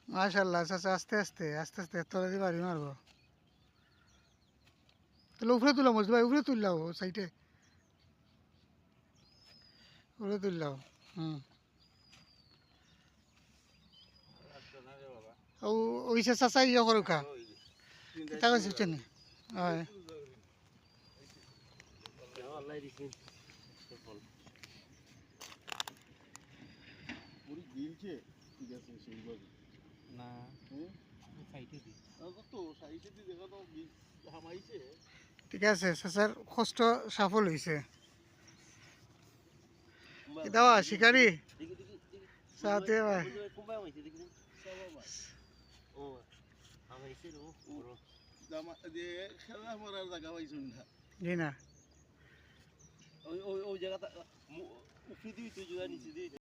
মাশাআল্লাহ চাচা, আস্তে আস্তে আস্তে আস্তে তোরা দিয়ে বাড়ি মারবো। তাহলে উপরে তুলাম মজদু ভাই, উপরে তুললাও সাইডে, উপরে তুললাও। হুম, ও ওইসে চাচা ইয়ে করো খা, তা কইছে চেনি। হয় পুরি গিলছে, ঠিক আছে সেইভাবে না হুম সাইটে দি তো সাইডে দিয়ে দেখা তো হামাইছে। ঠিক আছে, চাচার কষ্ট সফল হয়েছে। দেওয়া শিকারি দেখি দেখি দেখি সাথে ভাই কোম্পানি হইছে দেখি সাবাবা ও আমাইছে ও বড় জামা যে খেলা মারার জায়গা পাইছুন না। জি না। ওই ওই ওই জায়গাটা উফরি দিই তুই জায়গা নিচে দিই